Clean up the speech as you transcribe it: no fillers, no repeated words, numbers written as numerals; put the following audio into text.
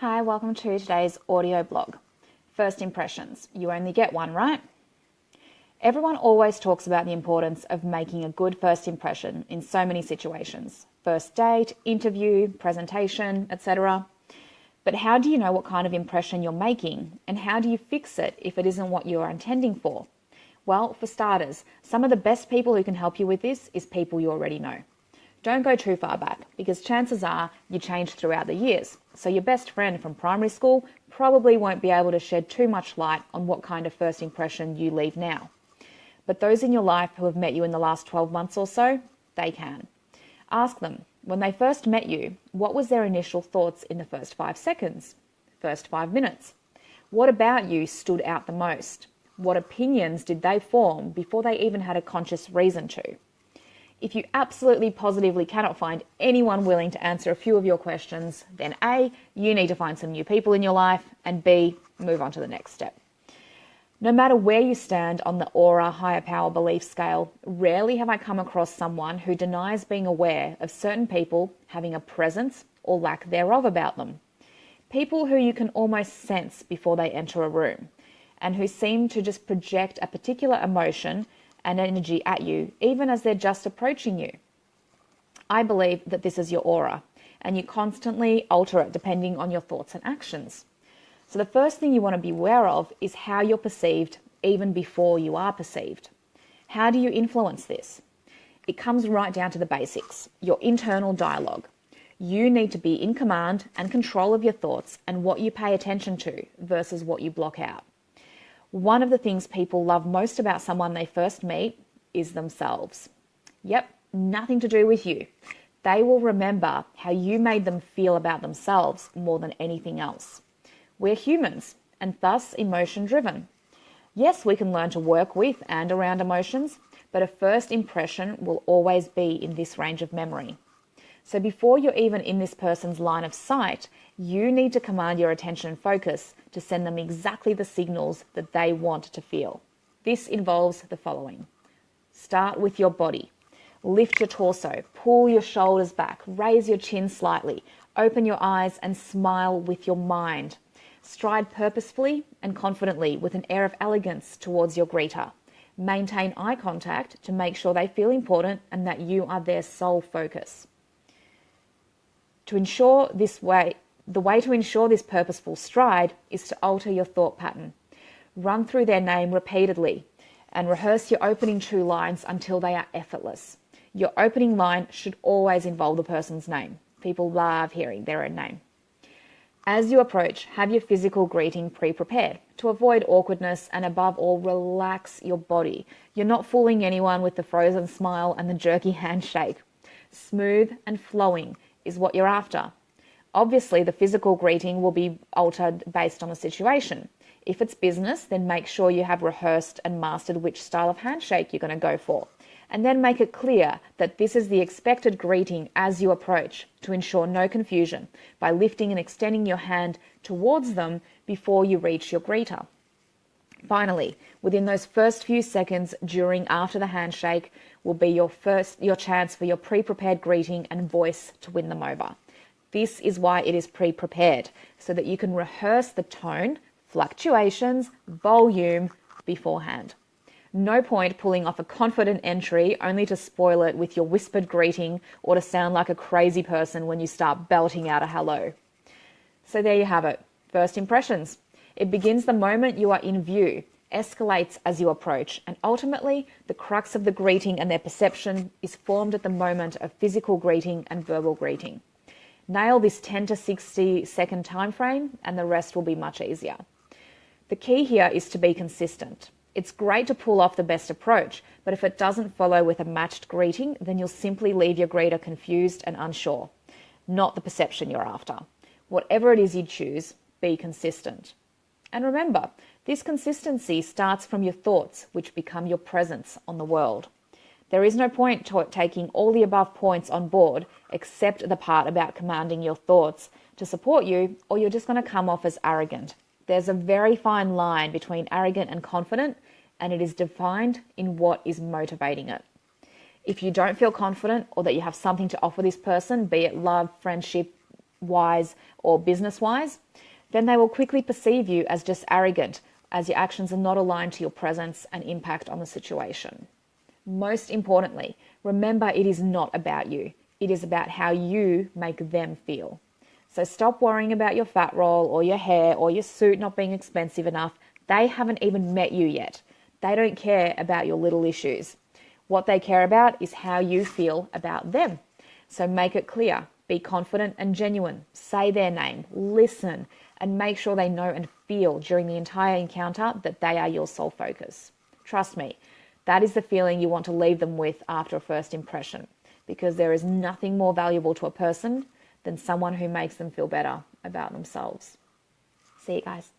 Hi, welcome to today's audio blog. First impressions. You only get one, right? Everyone always talks about the importance of making a good first impression in so many situations. First date, interview, presentation, etc. But how do you know what kind of impression you're making, and how do you fix it if it isn't what you are intending for? Well, for starters, some of the best people who can help you with this is people you already know. Don't go too far back, because chances are you changed throughout the years. So your best friend from primary school probably won't be able to shed too much light on what kind of first impression you leave now. But those in your life who have met you in the last 12 months or so, they can. Ask them, when they first met you, what was their initial thoughts in the first 5 seconds? First 5 minutes? What about you stood out the most? What opinions did they form before they even had a conscious reason to? If you absolutely positively cannot find anyone willing to answer a few of your questions, then A, you need to find some new people in your life, and B, move on to the next step. No matter where you stand on the aura higher power belief scale, rarely have I come across someone who denies being aware of certain people having a presence or lack thereof about them. People who you can almost sense before they enter a room, and who seem to just project a particular emotion and energy at you, even as they're just approaching you. I believe that this is your aura, and you constantly alter it depending on your thoughts and actions. So the first thing you want to be aware of is how you're perceived even before you are perceived. How do you influence this? It comes right down to the basics, your internal dialogue. You need to be in command and control of your thoughts and what you pay attention to versus what you block out. One of the things people love most about someone they first meet is themselves. Yep, nothing to do with you. They will remember how you made them feel about themselves more than anything else. We're humans, and thus emotion-driven. Yes, we can learn to work with and around emotions, but a first impression will always be in this range of memory. So before you're even in this person's line of sight, you need to command your attention and focus to send them exactly the signals that they want to feel. This involves the following. Start with your body. Lift your torso, pull your shoulders back, raise your chin slightly, open your eyes and smile with your mind. Stride purposefully and confidently with an air of elegance towards your greeter. Maintain eye contact to make sure they feel important and that you are their sole focus. The way to ensure this purposeful stride is to alter your thought pattern. Run through their name repeatedly and rehearse your opening 2 lines until they are effortless. Your opening line should always involve the person's name. People love hearing their own name. As you approach, have your physical greeting pre-prepared to avoid awkwardness, and above all, relax your body. You're not fooling anyone with the frozen smile and the jerky handshake. Smooth and flowing is what you're after. Obviously, the physical greeting will be altered based on the situation. If it's business, then make sure you have rehearsed and mastered which style of handshake you're going to go for. And then make it clear that this is the expected greeting as you approach to ensure no confusion by lifting and extending your hand towards them before you reach your greeter. Finally, within those first few seconds after the handshake will be your chance for your pre-prepared greeting and voice to win them over. This is why it is pre-prepared, so that you can rehearse the tone, fluctuations, volume beforehand. No point pulling off a confident entry only to spoil it with your whispered greeting or to sound like a crazy person when you start belting out a hello. So there you have it. First impressions. It begins the moment you are in view, escalates as you approach, and ultimately the crux of the greeting and their perception is formed at the moment of physical greeting and verbal greeting. Nail this 10 to 60 second time frame and the rest will be much easier. The key here is to be consistent. It's great to pull off the best approach, but if it doesn't follow with a matched greeting, then you'll simply leave your greeter confused and unsure. Not the perception you're after. Whatever it is you choose, be consistent. And remember, this consistency starts from your thoughts, which become your presence on the world. There is no point to taking all the above points on board, except the part about commanding your thoughts to support you, or you're just going to come off as arrogant. There's a very fine line between arrogant and confident, and it is defined in what is motivating it. If you don't feel confident or that you have something to offer this person, be it love, friendship, wise or business wise, then they will quickly perceive you as just arrogant, as your actions are not aligned to your presence and impact on the situation. Most importantly, remember it is not about you. It is about how you make them feel. So stop worrying about your fat roll or your hair or your suit not being expensive enough. They haven't even met you yet. They don't care about your little issues. What they care about is how you feel about them. So make it clear. Be confident and genuine. Say their name. Listen. And make sure they know and feel during the entire encounter that they are your sole focus. Trust me, that is the feeling you want to leave them with after a first impression, because there is nothing more valuable to a person than someone who makes them feel better about themselves. See you guys.